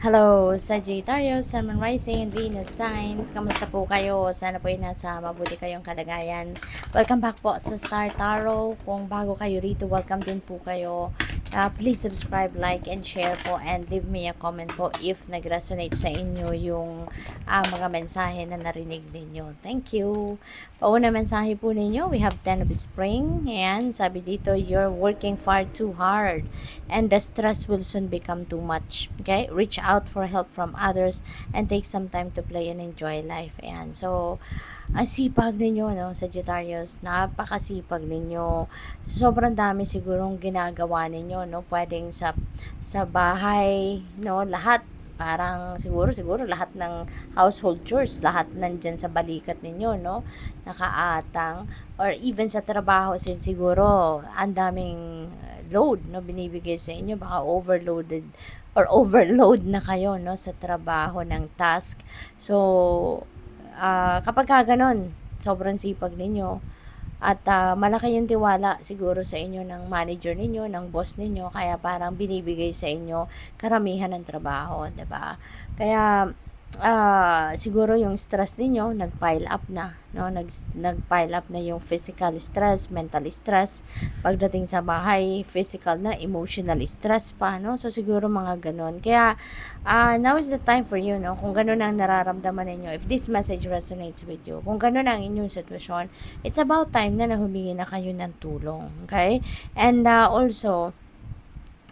Hello, Sagittarius, Sun, Moon Rising, and Venus Signs. Kamusta po kayo? Sana po ay nasa mabuti kayong kalagayan. Welcome back po sa Star Tarot. Kung bago kayo rito, welcome din po kayo. Please subscribe, like, and share po, and leave me a comment po if nag-resonate sa inyo yung mga mensahe na narinig ninyo. Thank you. Pauna mensahe po ninyo, we have 10 of Spring. Ayan, sabi dito, you're working far too hard and the stress will soon become too much. Okay? Reach out for help from others and take some time to play and enjoy life. Ayan. So, ang sipag ninyo, no, Sagittarius, napakasipag ninyo. Sobrang dami sigurong ginagawa ninyo, no, pwedeng sa bahay, no, lahat, parang siguro lahat ng household chores, lahat nandyan sa balikat ninyo, no, nakaatang, or even sa trabaho, siguro, ang daming load, no, binibigay sa inyo, baka overloaded or overload na kayo, no, sa trabaho ng task. So, kapag ka ganon, sobrang sipag ninyo at malaki yung tiwala siguro sa inyo ng manager ninyo, ng boss ninyo, kaya parang binibigay sa inyo karamihan ng trabaho, 'di ba? Kaya siguro yung stress ninyo nag-pile up na, no? Nag-pile up na yung physical stress, mental stress, pagdating sa bahay, physical na, emotional stress pa, no? So siguro mga ganon. Kaya now is the time for you, no? Kung ganon ang nararamdaman ninyo, if this message resonates with you, kung ganon ang inyong sitwasyon, it's about time na humingi na kayo ng tulong, okay? And also,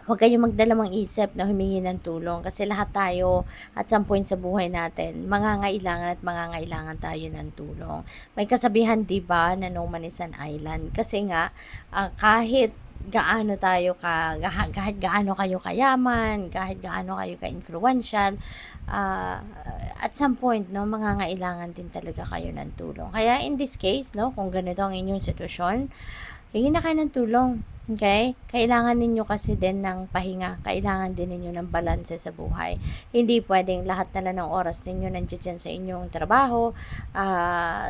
huwag kayong magdalamang isip na humingi ng tulong kasi lahat tayo at some point sa buhay natin, mangangailangan tayo ng tulong. May kasabihan, di ba, na no man is an island. Kasi nga, kahit gaano kahit gaano kayo kayaman, kahit gaano kayo ka-influential, at some point, no, mangangailangan din talaga kayo ng tulong. Kaya in this case, no, kung ganito ang inyong sitwasyon, hingi na kayo ng tulong. Okay? Kailangan ninyo kasi din ng pahinga. Kailangan din ninyo ng balanse sa buhay. Hindi pwedeng lahat na lang ng oras ninyo nandiyan sa inyong trabaho,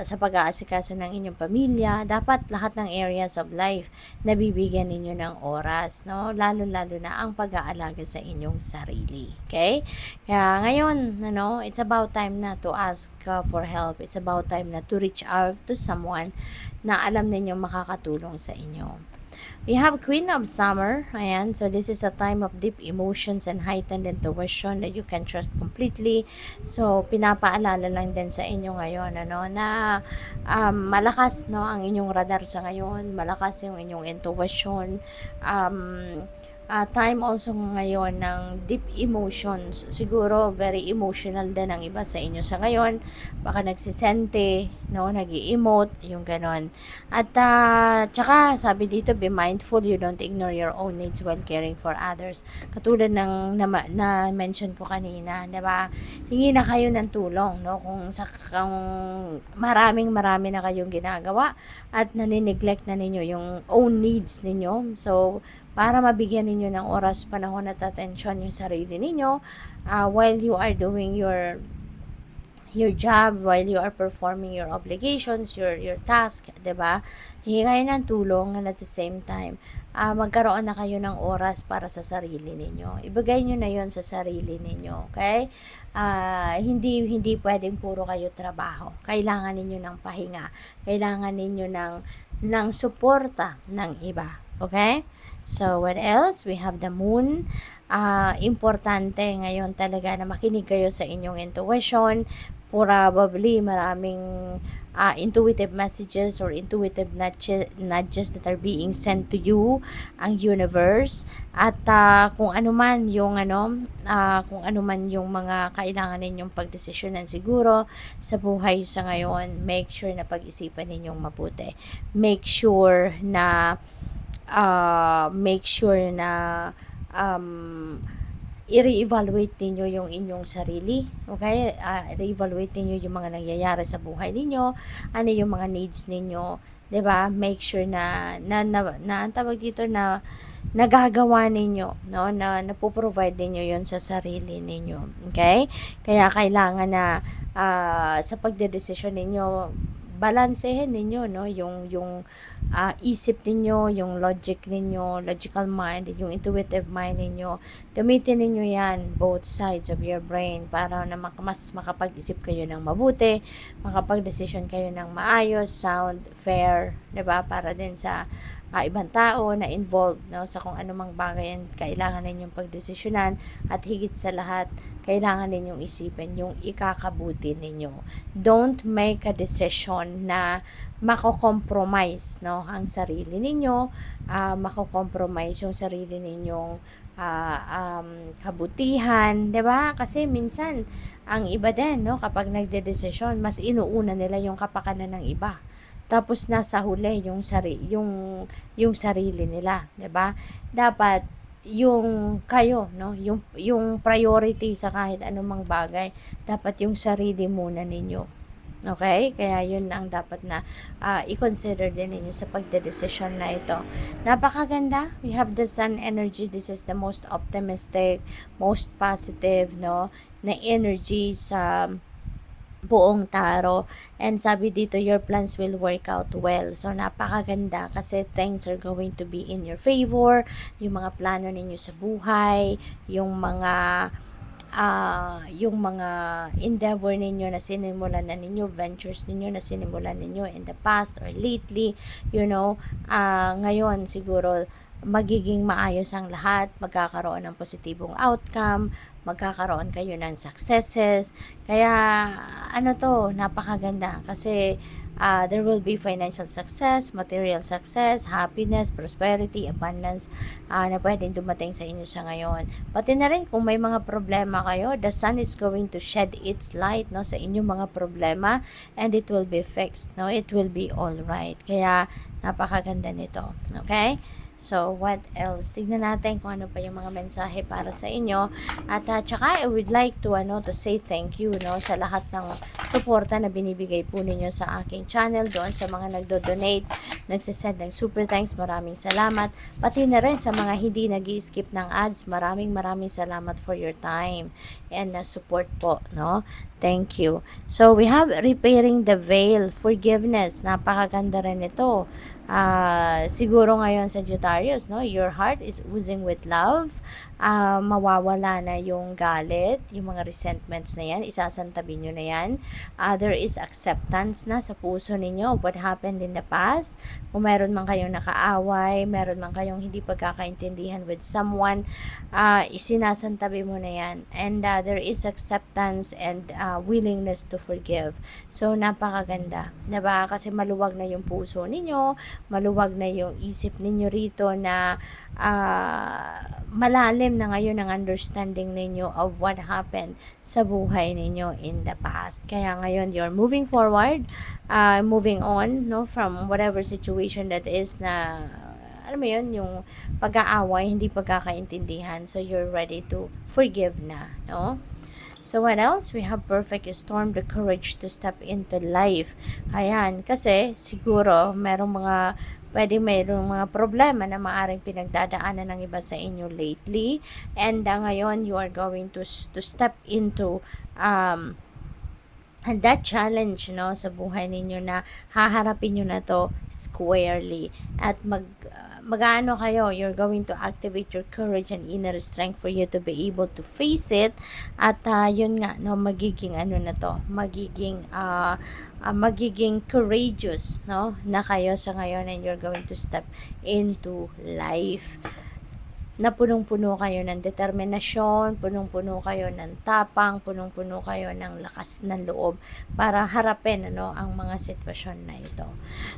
sa pag-aasikaso ng inyong pamilya. Dapat lahat ng areas of life nabibigyan ninyo ng oras, no? Lalo-lalo na ang pag-aalaga sa inyong sarili. Okay? Kaya ngayon, ano, it's about time na to ask for help. It's about time na to reach out to someone na alam ninyo makakatulong sa inyo. We have Queen of Summer. Ayan. So, this is a time of deep emotions and heightened intuition that you can trust completely. So, pinapaalala lang din sa inyo ngayon, ano, na malakas, no, ang inyong radar sa ngayon. Malakas yung inyong intuition. Time also ngayon ng deep emotions. Siguro, very emotional din ang iba sa inyo sa ngayon. Baka nagsisente, no, nag-i-emote, yung ganon. At, tsaka, sabi dito, be mindful, you don't ignore your own needs while caring for others. Katulad ng na-mention ko kanina, diba? Hingi na kayo ng tulong, no? Kung marami na kayong ginagawa at nanineglect na ninyo yung own needs ninyo. So, para mabigyan ninyo ng oras, panahon at atensyon yung sarili ninyo while you are doing your job, while you are performing your obligations, your task, 'di ba? Hingi kayo ng tulong, and at the same time, magkaroon na kayo ng oras para sa sarili ninyo. Ibigay niyo na 'yon sa sarili ninyo, okay? Hindi pwedeng puro kayo trabaho. Kailangan ninyo ng pahinga. Kailangan ninyo ng suporta ng iba, okay? So, what else? We have the moon. Importante ngayon talaga na makinig kayo sa inyong intuition. Probably maraming intuitive messages or intuitive nudges that are being sent to you, ang universe. At kung ano man yung mga kailangan ninyong pagdesisyonan siguro sa buhay sa ngayon, make sure na pag-isipan ninyong mabuti. Make sure na i-re-evaluate ninyo yung inyong sarili, okay? Re-evaluate ninyo yung mga nangyayari sa buhay ninyo, ano yung mga needs ninyo, 'di ba? Make sure na ang tawag dito, na nagagawa ninyo, no, na napoprovide ninyo yon sa sarili ninyo, okay? Kaya kailangan na sa pagdedesisyon ninyo, balansehin ninyo, no, yung isip ninyo, yung logical mind, yung intuitive mind ninyo, gamitin ninyo yan, both sides of your brain, para na mas makapag-isip kayo ng mabuti, makapag-desisyon kayo ng maayos, sound, fair, 'di ba? Para din sa ibang tao na involved, no, sa kung anumang bagay ang kailangan ninyong pagdesisyonan, at higit sa lahat, kailangan ninyong isipin yung ikakabuti ninyo. Don't make a decision na mako-compromise, no, ang sarili ninyo, mako-compromise yung sarili ninyong kabutihan, 'di ba? Kasi minsan ang iba din, no, kapag nagdedesisyon, mas inuuna nila yung kapakanan ng iba. Tapos nasa huli yung sarili nila, 'di ba? Dapat yung kayo, no, yung priority sa kahit anumang bagay, dapat yung sarili muna ninyo. Okay? Kaya yun ang dapat na i-consider din ninyo sa pagdedesisyon na ito. Napakaganda. We have the sun energy. This is the most optimistic, most positive, no, na energy sa buong tarot. And sabi dito, your plans will work out well. So, napakaganda kasi things are going to be in your favor. Yung mga plano ninyo sa buhay, yung mga endeavor ninyo na sinimulan na ninyo, ventures ninyo na sinimulan ninyo in the past or lately, ngayon siguro magiging maayos ang lahat, magkakaroon ng positibong outcome, magkakaroon kayo ng successes. Kaya napakaganda kasi there will be financial success, material success, happiness, prosperity, abundance na pwedeng dumating sa inyo sa ngayon. Pati na rin kung may mga problema kayo, the sun is going to shed its light, no, sa inyong mga problema, and it will be fixed, no, it will be all right. Kaya napakaganda nito. Okay? So, what else? Tignan natin kung ano pa yung mga mensahe para sa inyo. At tsaka, I would like to say thank you, no, sa lahat ng suporta na binibigay po ninyo sa aking channel, doon sa mga nagdo-donate, nagsisend ng super thanks, maraming salamat. Pati na rin sa mga hindi nag-i-skip ng ads, maraming salamat for your time and support po, no? Thank you. So, we have repairing the veil, forgiveness. Napakaganda rin ito. Siguro ngayon sa Sagittarius, no, your heart is oozing with love. Mawawala na yung galit, yung mga resentments na yan, isasantabi nyo na yan. There is acceptance na sa puso ninyo of what happened in the past. Kung meron man kayong nakaaway, meron man kayong hindi pagkakaintindihan with someone, isinasantabi mo na yan. And there is acceptance and willingness to forgive. So, napakaganda. Diba? Kasi maluwag na yung puso ninyo, maluwag na yung isip ninyo rito, na malalim na ngayon ang understanding ninyo of what happened sa buhay ninyo in the past. Kaya ngayon, you're moving forward, moving on, no, from whatever situation that is na, alam mo yun, yung pag-aaway, hindi pagkakaintindihan. So, you're ready to forgive na, no? So, what else? We have perfect storm, the courage to step into life. Ayan, kasi siguro merong mga problema na maaring pinagdadaanan ng iba sa inyo lately. And ngayon, you are going to step into and that challenge, no, sa buhay ninyo, na haharapin nyo na to squarely. At mag-ano kayo, you're going to activate your courage and inner strength for you to be able to face it. At yun nga, no, magiging magiging courageous, no, na kayo sa ngayon, and you're going to step into life na punong-puno kayo ng determinasyon, punong-puno kayo ng tapang, punong-puno kayo ng lakas ng loob para harapin, ang mga sitwasyon na ito.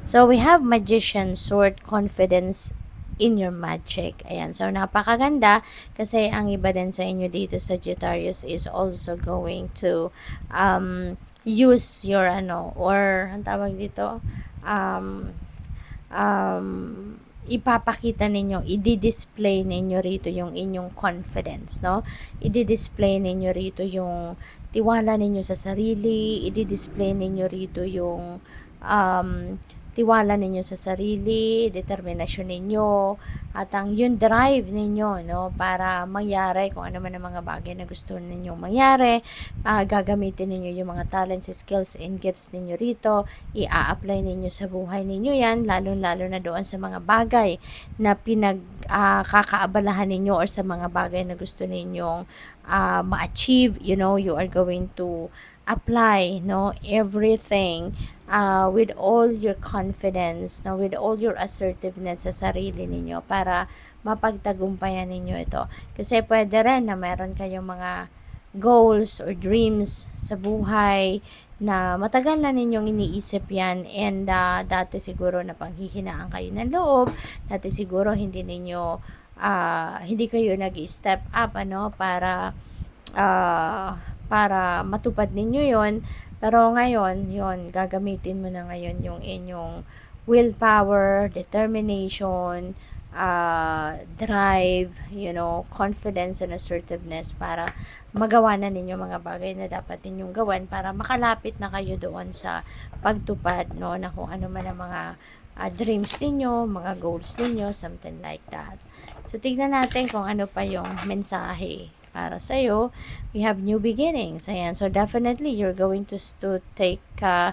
So, we have Magician, Sword, Confidence in your magic. Ayan. So, napakaganda kasi ang iba din sa inyo dito sa Sagittarius is also going to use your or ang tawag dito, ipapakita ninyo, i-display ninyo rito yung inyong confidence, no? I-display ninyo rito yung tiwala ninyo sa sarili, i-display ninyo rito yung tiwala ninyo sa sarili, determinasyon ninyo, at ang yung drive ninyo, no, para mangyari kung ano man ang mga bagay na gusto ninyong mangyari. Gagamitin ninyo yung mga talents, skills, and gifts ninyo rito, i-apply ninyo sa buhay ninyo yan, lalo-lalo na doon sa mga bagay na kakaabalahan ninyo or sa mga bagay na gusto ninyong ma-achieve. You know, you are going to apply, no, everything with all your confidence, no, with all your assertiveness sa sarili ninyo para mapagtagumpayan ninyo ito. Kasi pwede rin na meron kayong mga goals or dreams sa buhay na matagal na ninyong iniisip yan, and dati siguro na panghihinaan kayo ng loob, dati siguro hindi kayo nag-step up, ano, para matupad ninyo yon. Pero ngayon, yon, gagamitin mo na ngayon yung inyong willpower, determination, drive, you know, confidence and assertiveness para magawa na ninyo mga bagay na dapat ninyong gawin para makalapit na kayo doon sa pagtupad, no, na kung ano man ang mga dreams ninyo, mga goals ninyo, something like that. So, tignan natin kung ano pa yung mensahe para sa'yo. We have new beginnings. Ayan. So, definitely, you're going to take a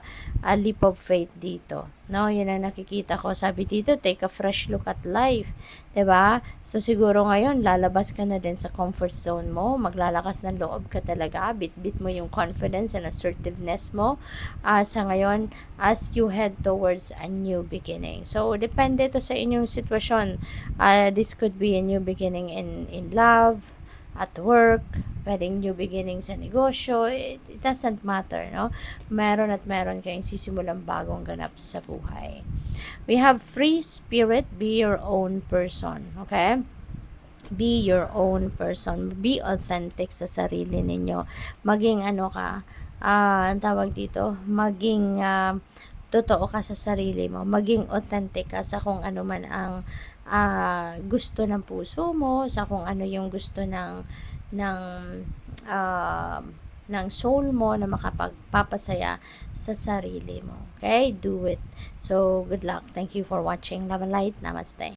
leap of faith dito. No? Yun ang nakikita ko. Sabi dito, take a fresh look at life. 'Di ba? So, siguro ngayon, lalabas ka na din sa comfort zone mo. Maglalakas ng loob ka talaga. Bit-bit mo yung confidence and assertiveness mo. Sa ngayon, as you head towards a new beginning. So, depende to sa inyong sitwasyon. This could be a new beginning in love, at work, pwedeng new beginning sa negosyo, it doesn't matter, no? Meron at meron kayong sisimulang bagong ganap sa buhay. We have free spirit, be your own person, okay? Be your own person, be authentic sa sarili ninyo. Maging ang tawag dito, maging totoo ka sa sarili mo, maging authentic ka sa kung ano man ang gusto ng puso mo, sa kung ano yung gusto ng uh, ng soul mo na makapagpapasaya sa sarili mo. Okay? Do it. So, good luck. Thank you for watching. Love and light. Namaste.